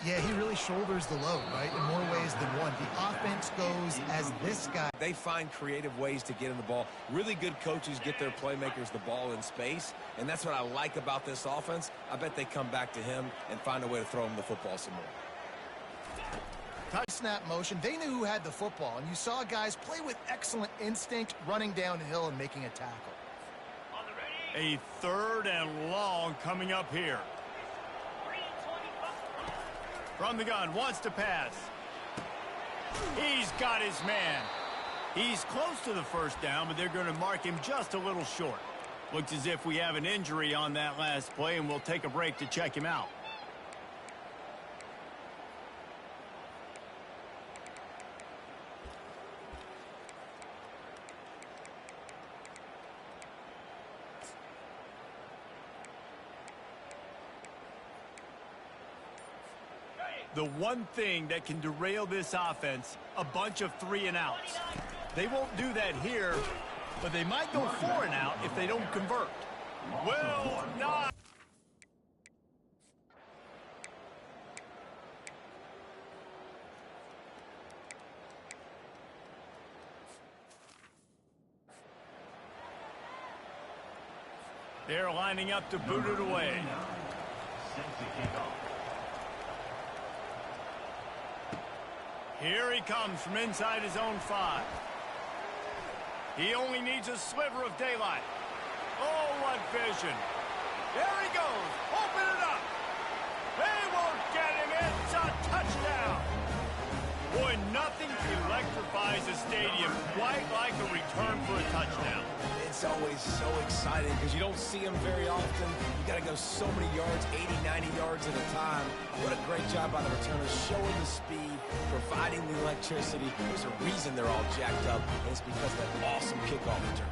Yeah, he really shoulders the load, right, in more ways than one. The offense goes as this guy. They find creative ways to get in the ball. Really good coaches get their playmakers the ball in space, and that's what I like about this offense. I bet they come back to him and find a way to throw him the football some more. Touch snap motion. They knew who had the football, and you saw guys play with excellent instinct, running downhill and making a tackle. A 3rd and long coming up here. From the gun, wants to pass. He's got his man. He's close to the first down, but they're going to mark him just a little short. Looks as if we have an injury on that last play, and we'll take a break to check him out. The one thing that can derail this offense, a bunch of 3-and-outs. They won't do that here, but they might go 4-and-out if they don't convert. Well, not. They're lining up to boot it away. Here he comes from inside his own 5. He only needs a sliver of daylight. Oh, what vision. There he goes. Open it up. They won't get him. It's a touchdown. Boy, nothing electrifies a stadium quite like a return for a touchdown. It's always so exciting because you don't see them very often. You got to go so many yards, 80, 90 yards at a time. What a great job by the returners, showing the speed, providing the electricity. There's a reason they're all jacked up, and it's because of that awesome kickoff return.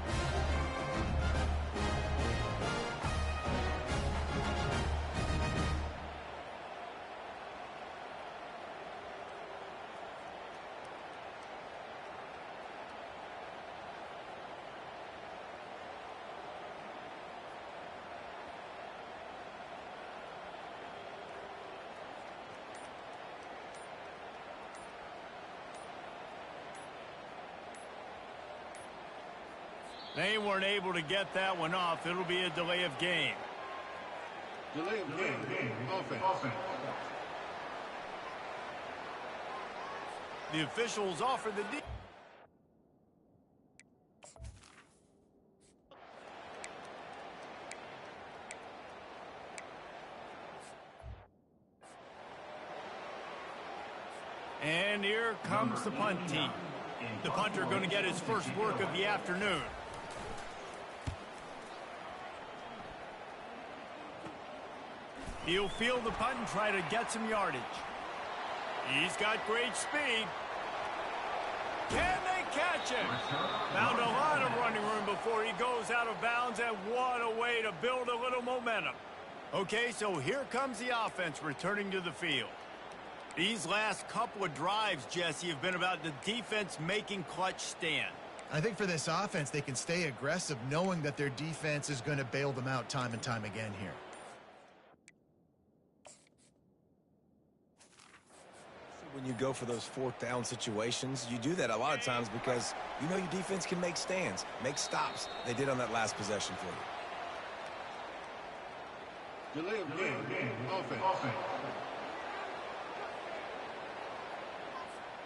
They weren't able to get that one off. It'll be a delay of game. Delay of game. Offense. The officials offer the D. And here comes the punt team. The punter going to get his first work of the afternoon. He'll field the punt and try to get some yardage. He's got great speed. Can they catch him? Found a lot of running room before he goes out of bounds, and what a way to build a little momentum. Okay, so here comes the offense returning to the field. These last couple of drives, Jesse, have been about the defense making clutch stand. I think for this offense, they can stay aggressive knowing that their defense is going to bail them out time and time again here. When you go for those 4th down situations, you do that a lot of times because you know your defense can make stands, make stops. They did on that last possession for you. Delay of game. Offense.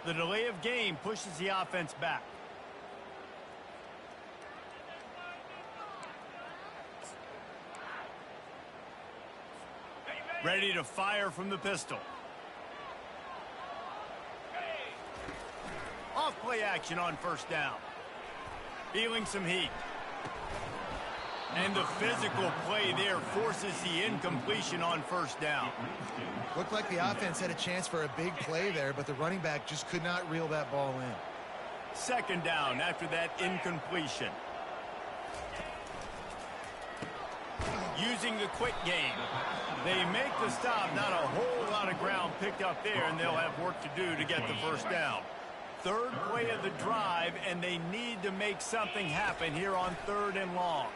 The delay of game pushes the offense back. Ready to fire from the pistol. Off play action on first down. Feeling some heat. And the physical play there forces the incompletion on first down. Looked like the offense had a chance for a big play there, but the running back just could not reel that ball in. Second down after that incompletion. Using the quick game. They make the stop. Not a whole lot of ground picked up there, and they'll have work to do to get the first down. Third play of the drive, and they need to make something happen here on 3rd and long.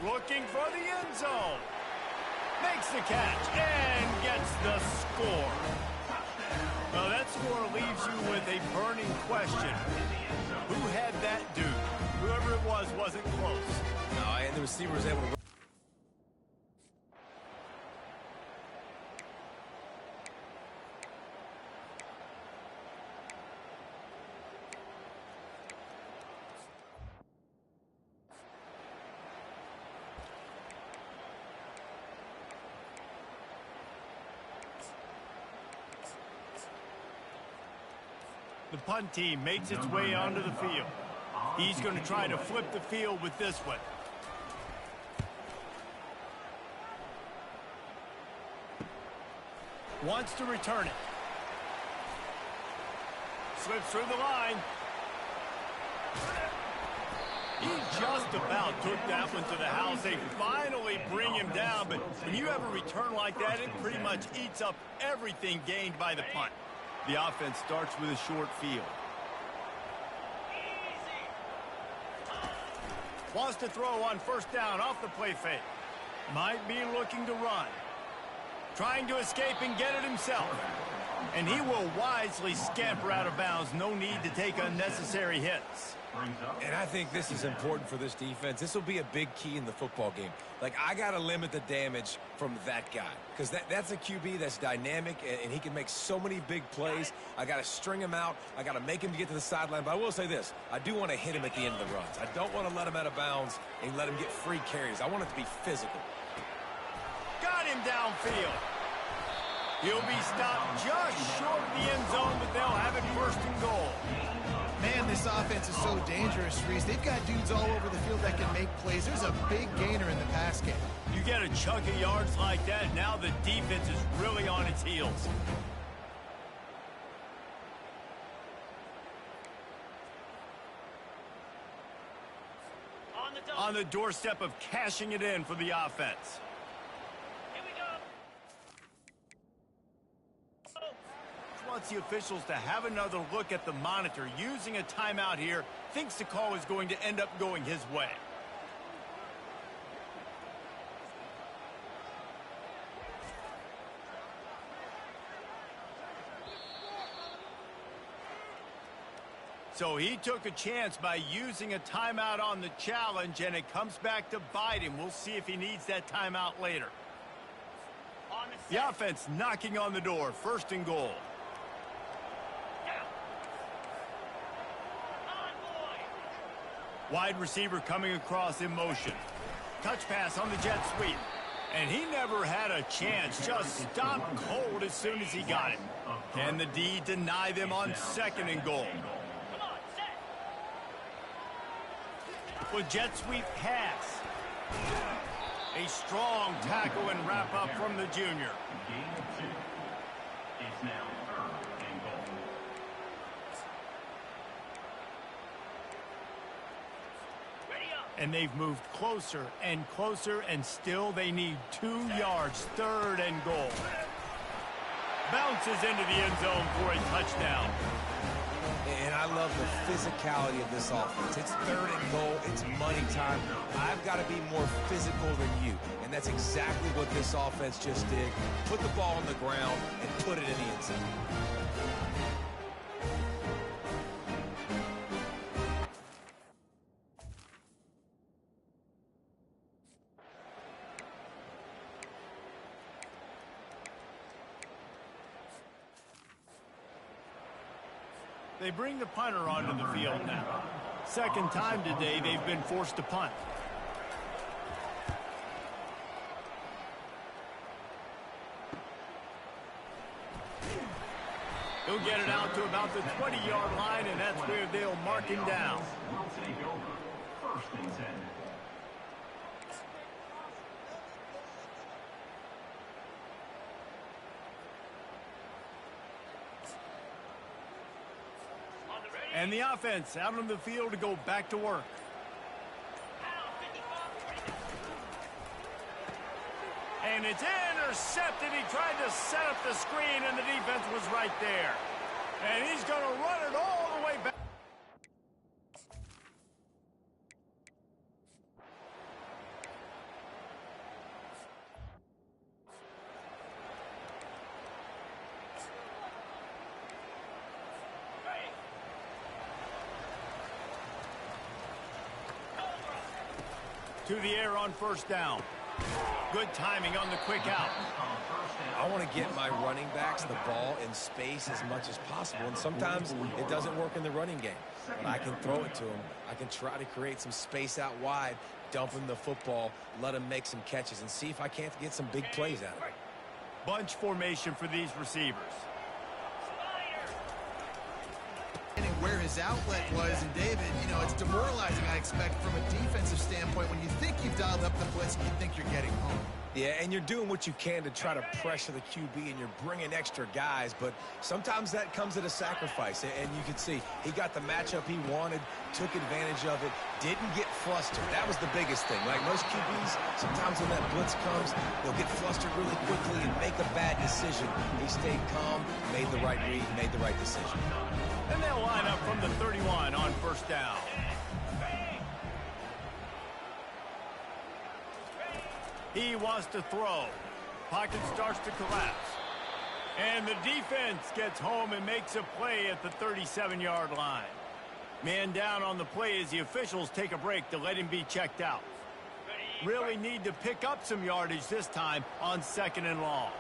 Looking for the end zone. Makes the catch and gets the score. Well, that score leaves you with a burning question. Who had that dude? Whoever it was wasn't close. No, and the receiver was able to... The punt team makes its way onto the field. He's going to try to flip the field with this one. Wants to return it. Slips through the line. He just about took that one to the house. They finally bring him down, but when you have a return like that, it pretty much eats up everything gained by the punt. The offense starts with a short field. Wants to throw on first down off the play fake. Might be looking to run. Trying to escape and get it himself. And he will wisely scamper out of bounds. No need to take unnecessary hits. And I think this is important for this defense. This will be a big key in the football game. Like, I got to limit the damage from that guy. Because that's a QB that's dynamic, and he can make so many big plays. I got to string him out. I got to make him get to the sideline. But I will say this. I do want to hit him at the end of the runs. I don't want to let him out of bounds and let him get free carries. I want it to be physical. Got him downfield. He'll be stopped just short of the end zone, but they'll have it first and goal. Man, this offense is so dangerous, Reese. They've got dudes all over the field that can make plays. There's a big gainer in the pass game. You get a chunk of yards like that, now the defense is really on its heels. On the doorstep of cashing it in for the offense. Wants the officials to have another look at the monitor. Using a timeout here, thinks the call is going to end up going his way. So he took a chance by using a timeout on the challenge, and it comes back to bite him. We'll see if he needs that timeout later. The offense knocking on the door, first and goal. Wide receiver coming across in motion. Touch pass on the jet sweep. And he never had a chance. Just stopped cold as soon as he got it. Can the D deny them on second and goal? With jet sweep pass. A strong tackle and wrap up from the junior. And they've moved closer and closer, and still they need 2 yards, third and goal. Bounces into the end zone for a touchdown. And I love the physicality of this offense. It's third and goal. It's money time. I've got to be more physical than you. And that's exactly what this offense just did. Put the ball on the ground and put it in the end zone. They bring the punter onto the field now. Second time today they've been forced to punt. He'll get it out to about the 20-yard line, and that's where they'll mark him down. First and 10. And the offense out on the field to go back to work. And it's intercepted. He tried to set up the screen, and the defense was right there. And he's going to run it all the way back. To the air on first down. Good timing on the quick out. I want to get my running backs the ball in space as much as possible, and sometimes it doesn't work in the running game. But I can throw it to them. I can try to create some space out wide, dump him the football, let him make some catches, and see if I can't get some big plays out of it. Bunch formation for these receivers. Where his outlet was, and David, you know, it's demoralizing, I expect, from a defensive standpoint. When you think you've dialed up the blitz and you think you're getting home. Yeah, and you're doing what you can to try to pressure the QB, and you're bringing extra guys, but sometimes that comes at a sacrifice, and you can see he got the matchup he wanted, took advantage of it, didn't get flustered. That was the biggest thing. Like most QBs, sometimes when that blitz comes, they'll get flustered really quickly and make a bad decision. He stayed calm, made the right read, made the right decision. And they'll line up from the 31 on first down. He wants to throw. Pocket starts to collapse. And the defense gets home and makes a play at the 37-yard line. Man down on the play as the officials take a break to let him be checked out. Really need to pick up some yardage this time on 2nd and long.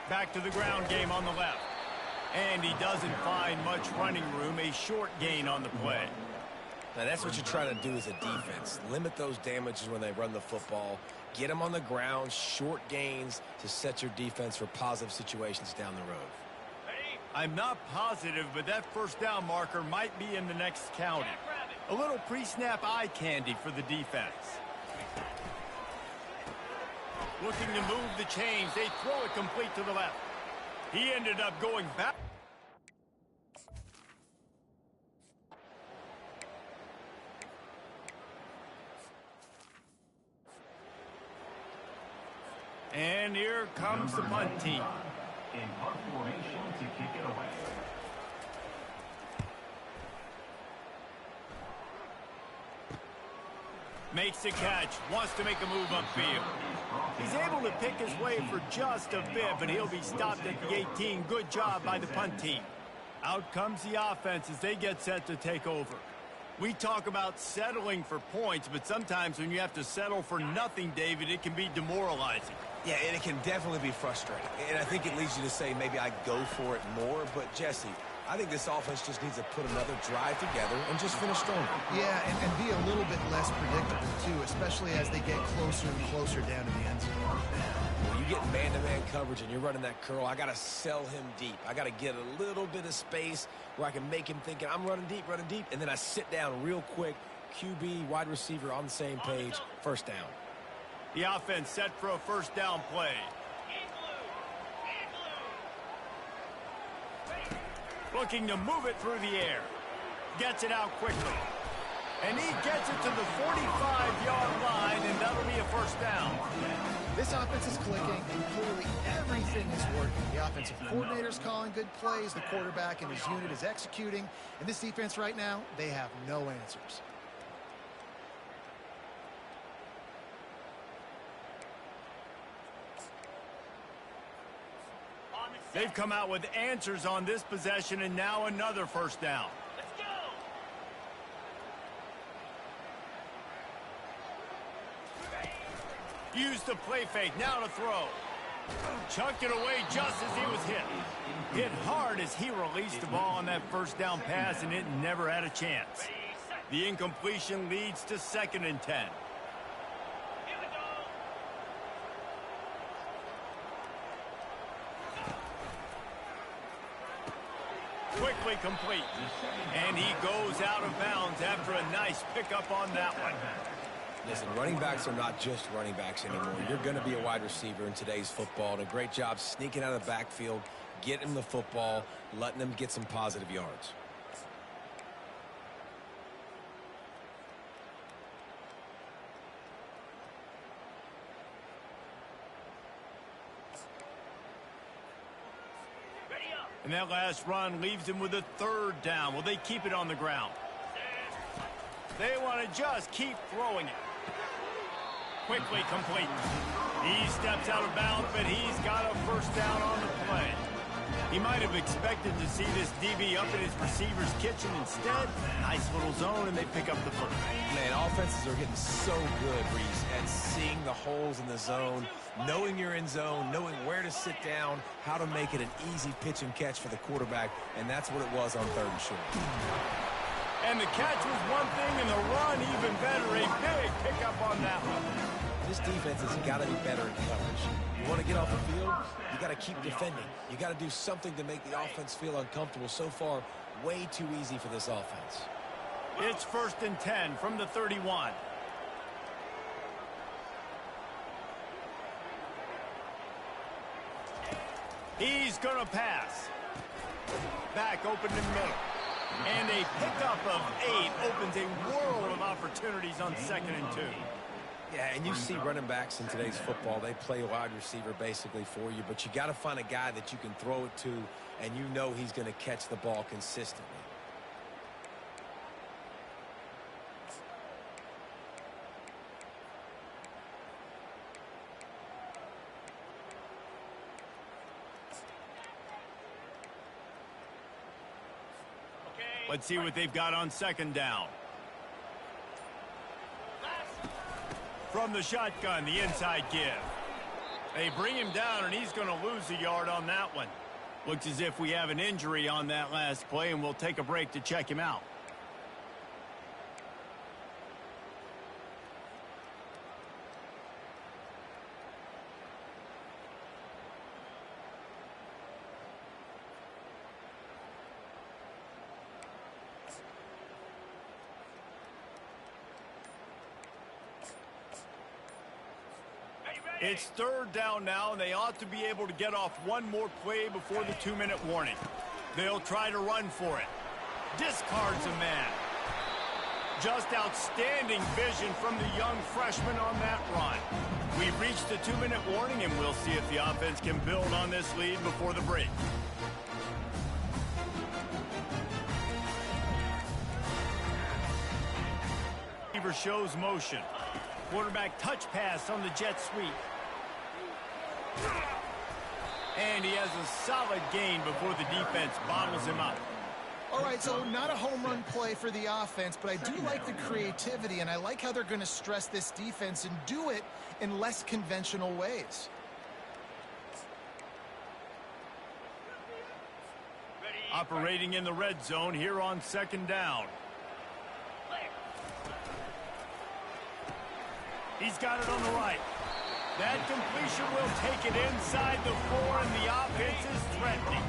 Back to the ground game on the left. And he doesn't find much running room, a short gain on the play. Now, that's what you try to do as a defense. Limit those damages when they run the football. Get them on the ground, short gains to set your defense for positive situations down the road. I'm not positive, but that first down marker might be in the next county. A little pre-snap eye candy for the defense. Looking to move the chains. They throw it complete to the left. He ended up going back. And here comes the punt team. In punt formation to kick it away. Makes the catch, wants to make a move upfield. He's able to pick his way for just a bit, but he'll be stopped at the 18. Good job by the punt team. Out comes the offense as they get set to take over. We talk about settling for points, but sometimes when you have to settle for nothing, David, it can be demoralizing. Yeah, and it can definitely be frustrating. And I think it leads you to say maybe I go for it more. But, Jesse, I think this offense just needs to put another drive together and just finish stronger. Yeah, and be a little bit less predictable, too, especially as they get closer and closer down to the end zone. When you get man-to-man coverage and you're running that curl, I got to sell him deep. I got to get a little bit of space where I can make him think I'm running deep, and then I sit down real quick. QB, wide receiver on the same page, first down. The offense set for a first down play. Looking to move it through the air. Gets it out quickly. And he gets it to the 45-yard line, and that'll be a first down. This offense is clicking, and clearly everything is working. The offensive coordinator's calling good plays. The quarterback and his unit is executing. And this defense right now, they have no answers. They've come out with answers on this possession, and now another first down. Let's go! Use the play fake, now to throw. Chucked it away just as he was hit. Hit hard as he released the ball on that first down pass, and it never had a chance. The incompletion leads to 2nd and 10. Quickly complete. And he goes out of bounds after a nice pickup on that one. Listen, running backs are not just running backs anymore. You're going to be a wide receiver in today's football. And a great job sneaking out of the backfield, getting him the football, letting him get some positive yards. And that last run leaves him with a 3rd down. Will they keep it on the ground? They want to just keep throwing it. Quickly complete. He steps out of bounds, but he's got a first down on the play. He might have expected to see this DB up in his receiver's kitchen. Instead, nice little zone, and they pick up the first. Man, offenses are getting so good, Reese, at seeing the holes in the zone, knowing you're in zone, knowing where to sit down, how to make it an easy pitch and catch for the quarterback, and that's what it was on 3rd and short. And the catch was one thing, and the run even better. A big pickup on that one. This defense has got to be better in coverage. You want to get off the field, you got to keep defending. You got to do something to make the offense feel uncomfortable. So far, way too easy for this offense. It's 1st and 10 from the 31. He's going to pass. Back open in the middle. And a pickup of 8 opens a world of opportunities on 2nd and 2. Yeah, and you see running backs in today's football, they play wide receiver basically for you, but you got to find a guy that you can throw it to, and you know he's going to catch the ball consistently. Let's see what they've got on 2nd down. From the shotgun, the inside give. They bring him down, and he's going to lose a yard on that one. Looks as if we have an injury on that last play, and we'll take a break to check him out. It's 3rd down now, and they ought to be able to get off one more play before the 2-minute warning. They'll try to run for it. Discards a man. Just outstanding vision from the young freshman on that run. We've reached the 2-minute warning, and we'll see if the offense can build on this lead before the break. Receiver shows motion. Quarterback touch pass on the jet sweep. And he has a solid gain before the defense bottles him up. All right, so not a home run play for the offense, but I do like the creativity, and I like how they're going to stress this defense and do it in less conventional ways. Operating in the red zone here on 2nd down. He's got it on the right. That completion will take it inside the 4, and the offense is threatening.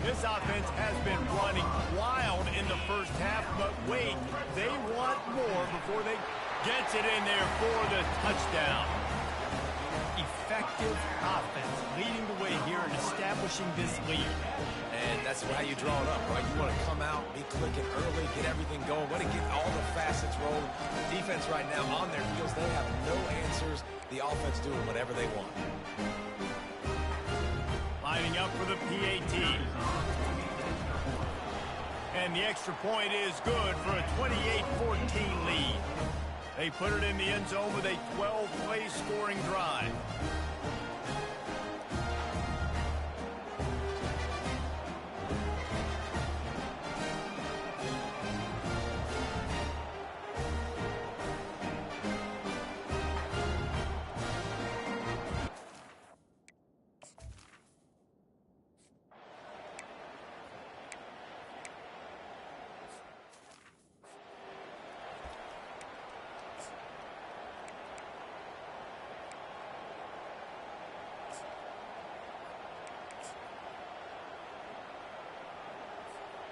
This offense has been running wild in the first half, but wait, they want more before they gets it in there for the touchdown. Effective offense leading the way here and establishing this lead. And that's how you draw it up, right? You want to come out, be clicking early, get everything going, want to get all the facets rolling. Defense right now on their heels, they have no answers. The offense doing whatever they want. Lining up for the PAT. And the extra point is good for a 28-14 lead. They put it in the end zone with a 12-play scoring drive.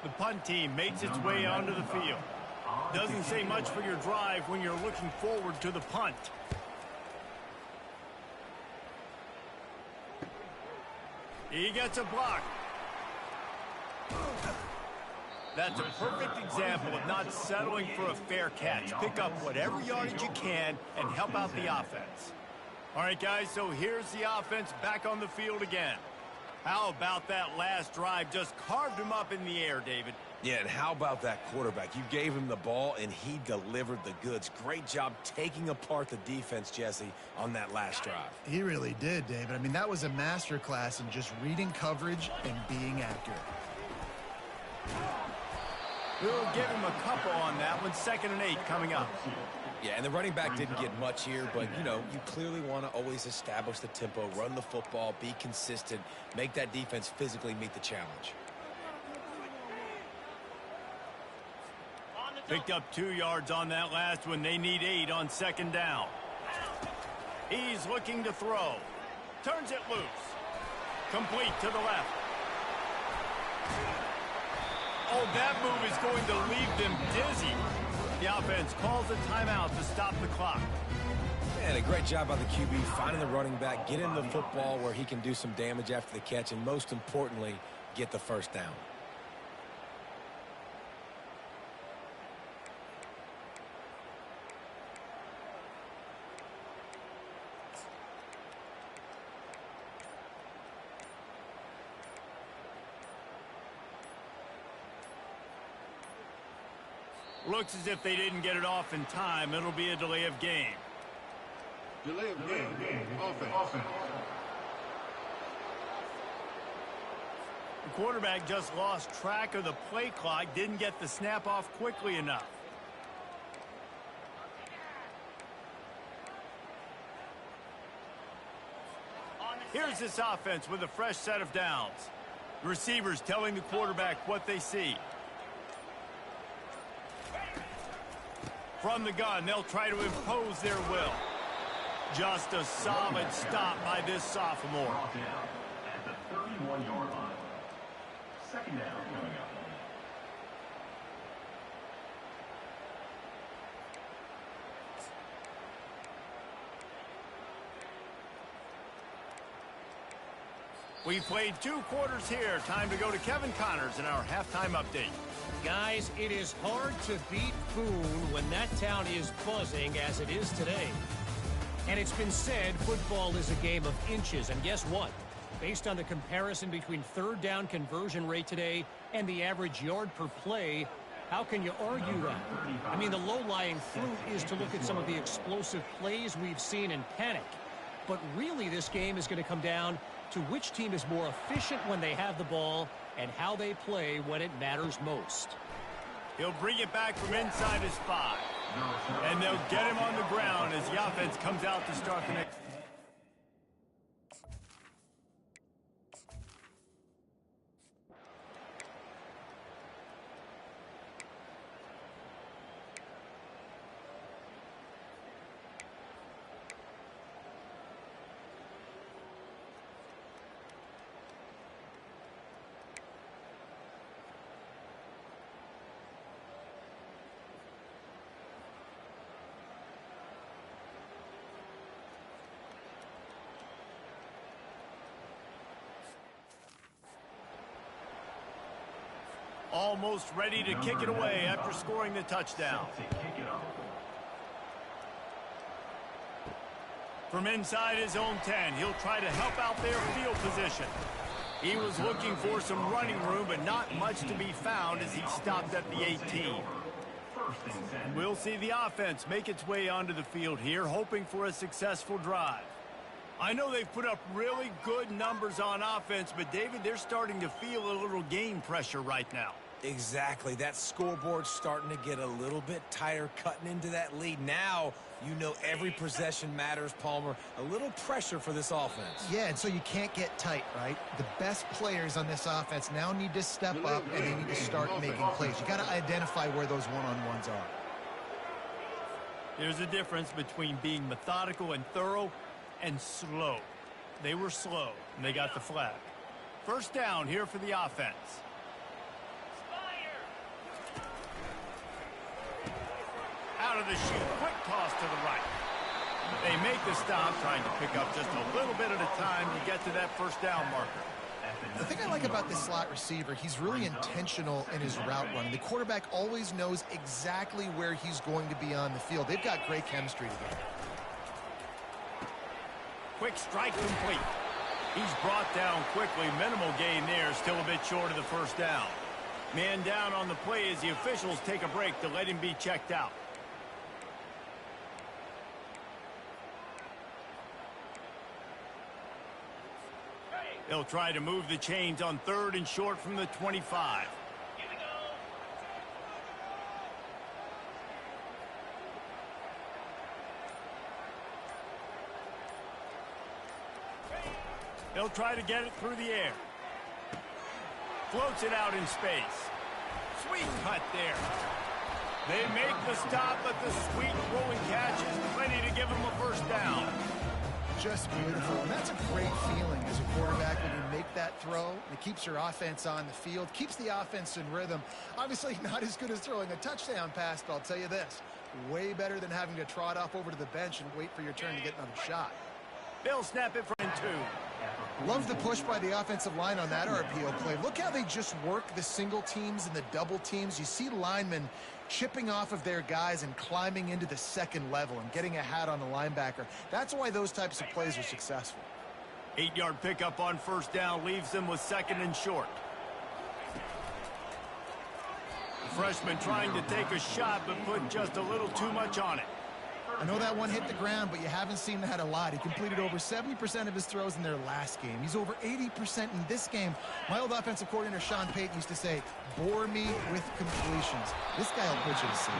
The punt team makes its way onto the field. Doesn't say much for your drive when you're looking forward to the punt. He gets a block. That's a perfect example of not settling for a fair catch. Pick up whatever yardage you can and help out the offense. All right, guys, so here's the offense back on the field again. How about that last drive? Just carved him up in the air, David. Yeah, and how about that quarterback? You gave him the ball, and he delivered the goods. Great job taking apart the defense, Jesse, on that last drive. He really did, David. I mean, that was a masterclass in just reading coverage and being accurate. We'll give him a couple on that one. 2nd and 8 coming up. Yeah, and the running back didn't get much here, but, you know, you clearly want to always establish the tempo, run the football, be consistent, make that defense physically meet the challenge. Picked up 2 yards on that last one. They need 8 on 2nd down. He's looking to throw. Turns it loose. Complete to the left. Oh, that move is going to leave them dizzy. The offense calls a timeout to stop the clock. And a great job by the QB finding the running back, getting the football where he can do some damage after the catch, and most importantly, get the first down. Looks as if they didn't get it off in time. It'll be a delay of game. Delay of game. Offense. The quarterback just lost track of the play clock, didn't get the snap off quickly enough. Here's this offense with a fresh set of downs. The receivers telling the quarterback what they see. From the gun, they'll try to impose their will. Just a solid stop by this sophomore. Brought down at the 31-yard line. 2nd down coming up. We played 2 quarters here. Time to go to Kevin Connors in our halftime update. Guys, it is hard to beat Boone when that town is buzzing as it is today. And it's been said football is a game of inches. And guess what? Based on the comparison between 3rd down conversion rate today and the average yard per play, how can you argue that? I mean, the low-lying fruit is to look at some of the explosive plays we've seen and panic. But really, this game is going to come down to which team is more efficient when they have the ball and how they play when it matters most. He'll bring it back from inside his 5. And they'll get him on the ground as the offense comes out to start the next. Almost ready to kick it away after scoring the touchdown. From inside his own 10, he'll try to help out their field position. He was looking for some running room, but not much to be found as he stopped at the 18. We'll see the offense make its way onto the field here, hoping for a successful drive. I know they've put up really good numbers on offense, but, David, they're starting to feel a little game pressure right now. Exactly. That scoreboard's starting to get a little bit tighter, cutting into that lead. Now, you know every possession matters, Palmer. A little pressure for this offense. Yeah, and so you can't get tight, right? The best players on this offense now need to step up, and they need to start making plays. You got to identify where those one-on-ones are. There's a difference between being methodical and thorough and slow. They were slow, and they got the flag. First down here for the offense. Out of the chute, quick toss to the right. They make the stop, trying to pick up just a little bit at a time to get to that first down marker. The thing I like about this slot receiver, he's really intentional in his route running. The quarterback always knows exactly where he's going to be on the field. They've got great chemistry together. Quick strike complete. He's brought down quickly. Minimal gain there, still a bit short of the first down. Man down on the play as the officials take a break to let him be checked out. They'll try to move the chains on 3rd and short from the 25. They'll try to get it through the air. Floats it out in space. Sweet cut there. They make the stop, but the sweet rolling catch is plenty to give them a first down. Just beautiful. And that's a great feeling as a quarterback when you make that throw. It keeps your offense on the field, keeps the offense in rhythm. Obviously not as good as throwing a touchdown pass, but I'll tell you this, way better than having to trot off over to the bench and wait for your turn to get another shot. They'll snap it for 2. Love the push by the offensive line on that RPO play. Look how they just work the single teams and the double teams. You see linemen chipping off of their guys and climbing into the second level and getting a hat on the linebacker. That's why those types of plays are successful. 8-yard pickup on first down leaves them with 2nd and short. The freshman trying to take a shot but put just a little too much on it. I know that one hit the ground, but you haven't seen that a lot. He completed over 70% of his throws in their last game. He's over 80% in this game. My old offensive coordinator, Sean Payton, used to say, bore me with completions. This guy will put you to sleep.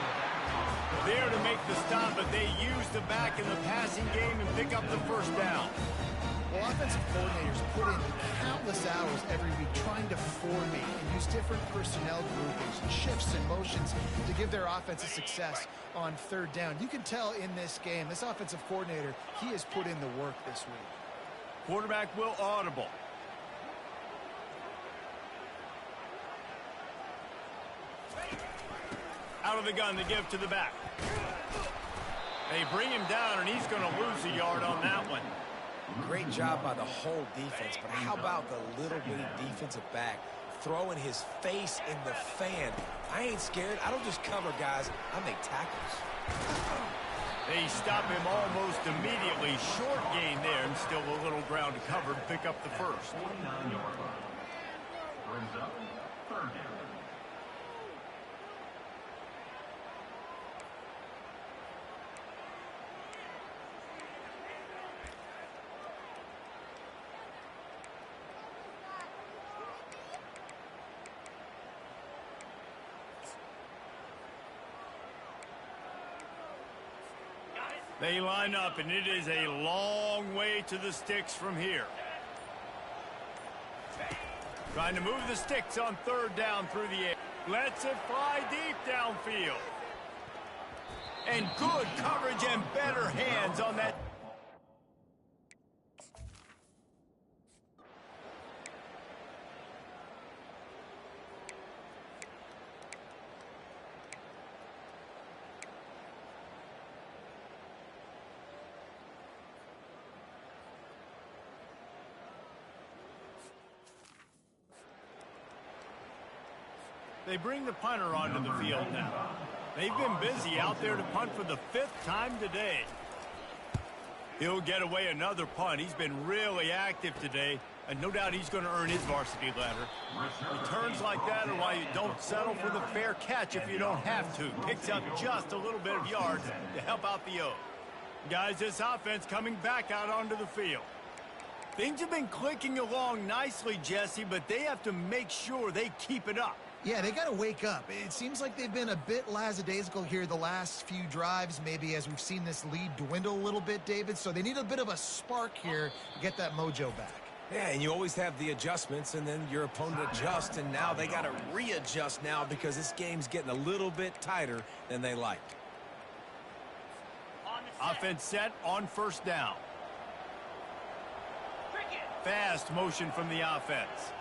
There to make the stop, but they use the back in the passing game and pick up the first down. Well, offensive coordinators put in countless hours every week trying to formate and use different personnel groupings and shifts and motions to give their offense a success on 3rd down. You can tell in this game, this offensive coordinator, he has put in the work this week. Quarterback will audible. Out of the gun to give to the back. They bring him down, and he's going to lose a yard on that one. Great job by the whole defense, but how about the little bitty defensive back throwing his face in the fan? I ain't scared. I don't just cover guys. I make tackles. They stop him almost immediately. Short gain there, and still a little ground to cover to pick up the first. 49-yard line. Brings up 3rd down. They line up, and it is a long way to the sticks from here. Trying to move the sticks on 3rd down through the air. Lets it fly deep downfield. And good coverage and better hands on that. They bring the punter onto the field now. They've been busy out there to punt for the 5th time today. He'll get away another punt. He's been really active today, and no doubt he's going to earn his varsity ladder. Returns like that are why you don't settle for the fair catch if you don't have to. Picks up just a little bit of yards to help out the O. Guys, this offense coming back out onto the field. Things have been clicking along nicely, Jesse, but they have to make sure they keep it up. Yeah, they got to wake up. It seems like they've been a bit lackadaisical here the last few drives, maybe as we've seen this lead dwindle a little bit, David. So they need a bit of a spark here to get that mojo back. Yeah, and you always have the adjustments, and then your opponent adjusts, and now they got to readjust now because this game's getting a little bit tighter than they like. Offense set on 1st down. Fast motion from the offense.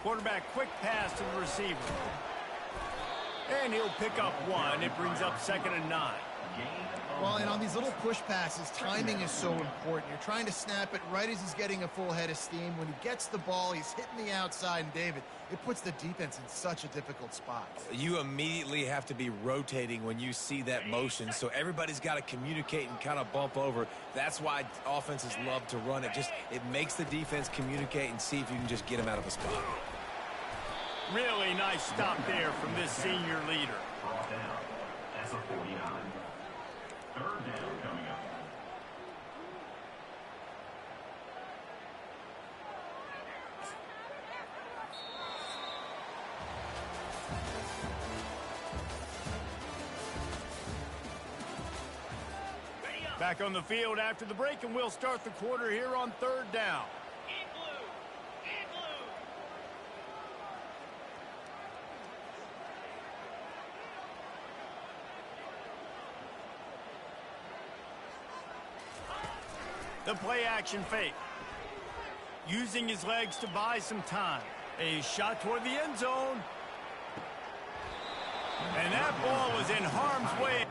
Quarterback quick pass to the receiver. And he'll pick up 1. It brings up 2nd and 9. Well, and on these little push passes, timing is so important. You're trying to snap it right as he's getting a full head of steam. When he gets the ball, he's hitting the outside, and David, it puts the defense in such a difficult spot. You immediately have to be rotating when you see that motion, so everybody's got to communicate and kind of bump over. That's why offenses love to run it. It makes the defense communicate and see if you can just get them out of a spot. Really nice stop there from this senior leader. Brought down. That's a 49. Third down coming up. Back on the field after the break, and we'll start the quarter here on third down. The play action fake. Using his legs to buy some time. A shot toward the end zone. And that ball was in harm's way.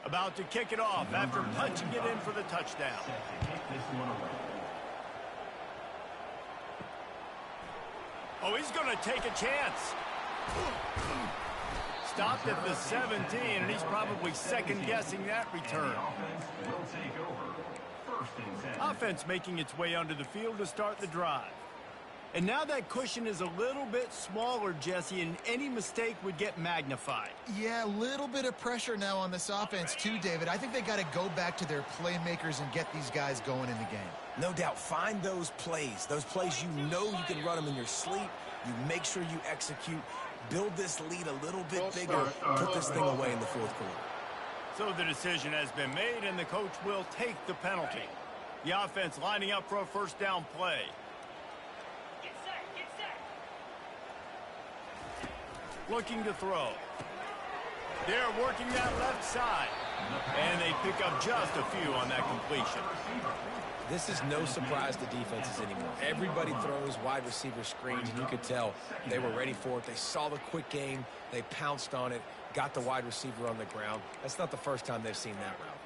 About to kick it off after punching it in for the touchdown. Set to kick this one away. Oh, he's going to take a chance. Stopped at the 17, and he's probably second-guessing that return. The offense will take over. First and 10. Offense making its way onto the field to start the drive. And now that cushion is a little bit smaller, Jesse, and any mistake would get magnified. Yeah, a little bit of pressure now on this offense too, David. I think they got to go back to their playmakers and get these guys going in the game. No doubt, find those plays you know you can run them in your sleep. You make sure you execute, build this lead a little bit bigger, put this thing away in the fourth quarter. So the decision has been made, and the coach will take the penalty. The offense lining up for a first down play. Looking to throw. They're working that left side. And they pick up just a few on that completion. This is no surprise to defenses anymore. Everybody throws wide receiver screens, and you could tell they were ready for it. They saw the quick game. They pounced on it, got the wide receiver on the ground. That's not the first time they've seen that route.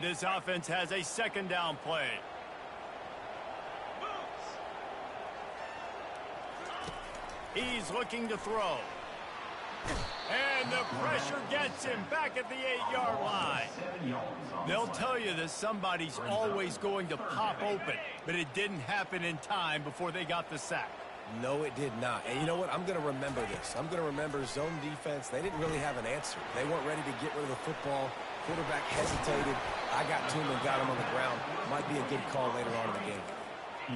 This offense has a second down play. He's looking to throw. And the pressure gets him back at the 8-yard line. They'll tell you that somebody's always going to pop open, but it didn't happen in time before they got the sack. No, it did not. And you know what? I'm going to remember this. I'm going to remember zone defense. They didn't really have an answer. They weren't ready to get rid of the football. Quarterback hesitated. I got to him and got him on the ground. Might be a good call later on in the game.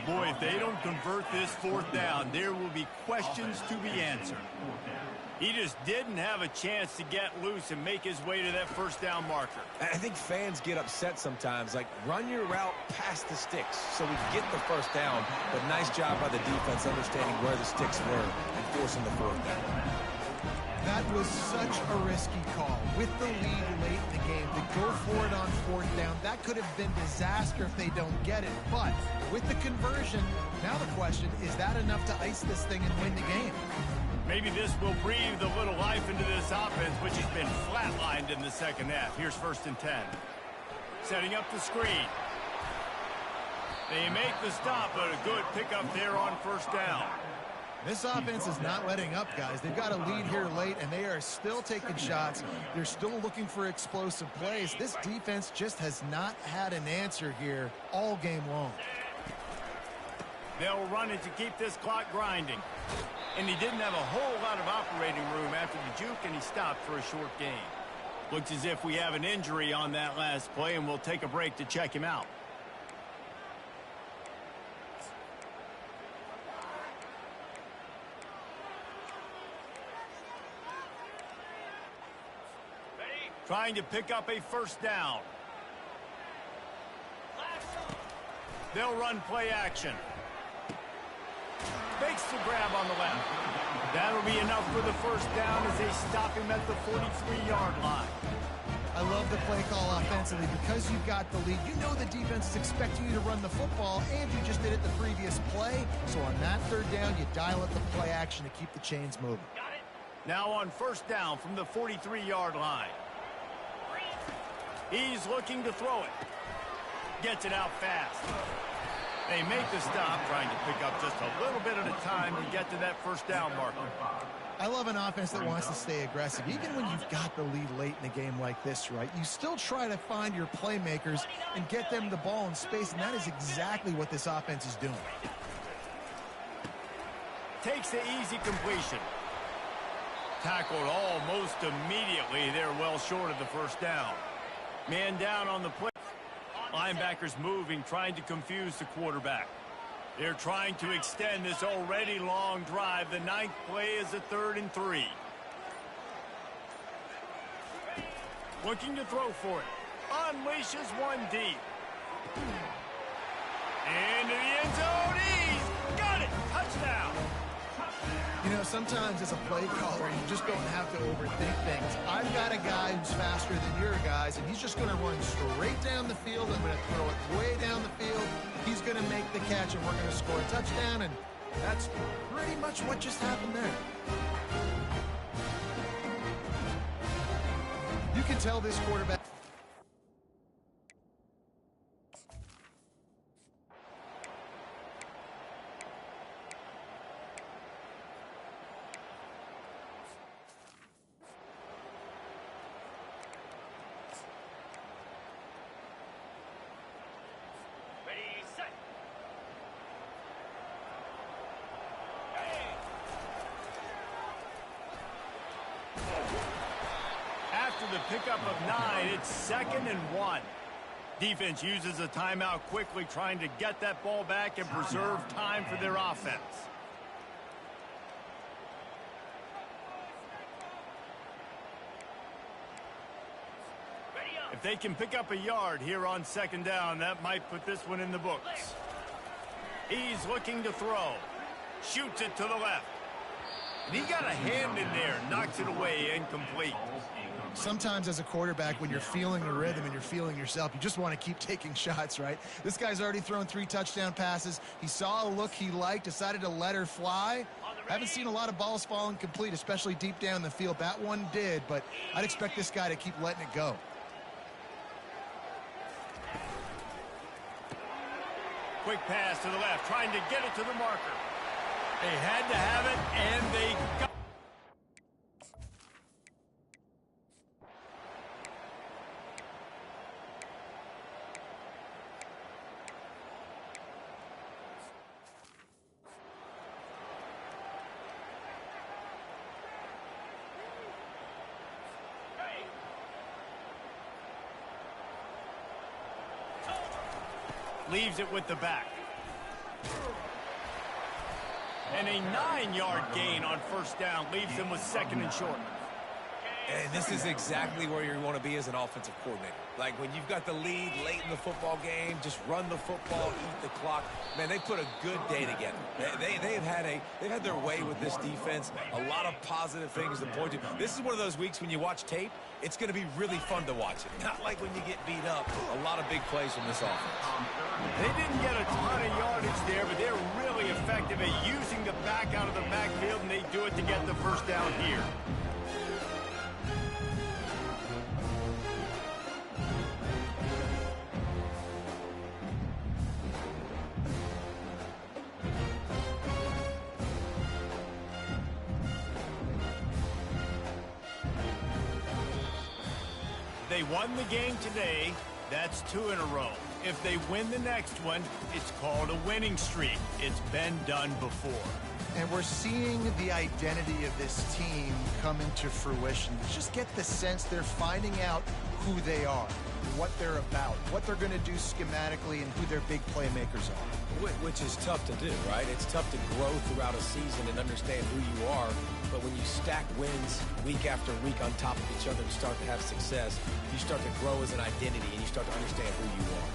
Boy, if they don't convert this fourth down, there will be questions to be answered. He just didn't have a chance to get loose and make his way to that first down marker. I think fans get upset sometimes, like run your route past the sticks so we get the first down, but nice job by the defense understanding where the sticks were and forcing the fourth down. That was such a risky call. With the lead late in the game, to go for it on fourth down, that could have been disaster if they don't get it. But with the conversion, now the question, is that enough to ice this thing and win the game? Maybe this will breathe a little life into this offense, which has been flatlined in the second half. Here's first and 10. Setting up the screen. They make the stop, but a good pickup there on first down. This offense is not letting up, guys. They've got a lead here late, and they are still taking shots. They're still looking for explosive plays. This defense just has not had an answer here all game long. They'll run it to keep this clock grinding. And he didn't have a whole lot of operating room after the juke, and he stopped for a short gain. Looks as if we have an injury on that last play, and we'll take a break to check him out. Trying to pick up a first down. They'll run play action. Fakes the grab on the left. That'll be enough for the first down as they stop him at the 43-yard line. I love the play call offensively. Because you've got the lead, you know the defense is expecting you to run the football, and you just did it the previous play. So on that third down, you dial up the play action to keep the chains moving. Now on first down from the 43-yard line. He's looking to throw it. Gets it out fast. They make the stop, trying to pick up just a little bit at a time to get to that first down marker. I love an offense that wants to stay aggressive. Even when you've got the lead late in a game like this, right, you still try to find your playmakers and get them the ball in space, and that is exactly what this offense is doing. Takes the easy completion. Tackled almost immediately. They're well short of the first down. Man down on the play. Linebackers moving, trying to confuse the quarterback. They're trying to extend this already long drive. The 9th play is a 3rd and 3. Looking to throw for it. Unleashes one deep. Into the end zone. He's got it. Touchdown. You know, sometimes as a play caller, you just don't have to overthink things. I've got a guy who's faster than your guys, and he's just going to run straight down the field. I'm going to throw it way down the field. He's going to make the catch, and we're going to score a touchdown, and that's pretty much what just happened there. You can tell this quarterback. The pickup of 9, it's 2nd and 1. Defense uses a timeout quickly, trying to get that ball back and preserve time for their offense. If they can pick up a yard here on 2nd down, that might put this one in the books. He's looking to throw. Shoots it to the left. And he got a hand in there, knocks it away, incomplete. Sometimes as a quarterback, when you're feeling the rhythm and you're feeling yourself, you just want to keep taking shots, right? This guy's already thrown 3 touchdown passes. He saw a look he liked, decided to let her fly. Haven't seen a lot of balls falling complete, especially deep down the field. That one did, but I'd expect this guy to keep letting it go. Quick pass to the left, trying to get it to the marker. They had to have it, and they got it. Leaves it with the back. And a 9-yard gain on first down leaves them with 2nd and short. And this is exactly where you want to be as an offensive coordinator. Like when you've got the lead late in the football game, just run the football, eat the clock. Man, they put a good day together. They've had their way with this defense. A lot of positive things to point to. This is one of those weeks when you watch tape, it's going to be really fun to watch it. Not like when you get beat up. A lot of big plays from this offense. They didn't get a ton of yardage there, but they're really effective at using the back out of the backfield, and they do it to get the first down here. They won the game today. That's 2 in a row. If they win the next one, it's called a winning streak. It's been done before. And we're seeing the identity of this team come into fruition. You just get the sense they're finding out who they are, what they're about, what they're going to do schematically, and who their big playmakers are. Which is tough to do, right? It's tough to grow throughout a season and understand who you are. But when you stack wins week after week on top of each other and start to have success, you start to grow as an identity and you start to understand who you are.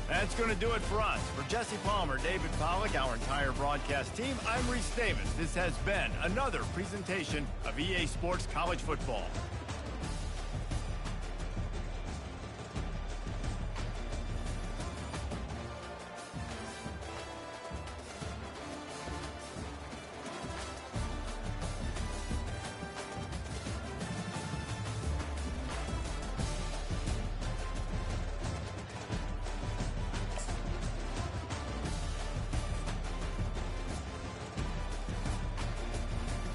That's going to do it for us. For Jesse Palmer, David Pollack, our entire broadcast team, I'm Reese Davis. This has been another presentation of EA Sports College Football.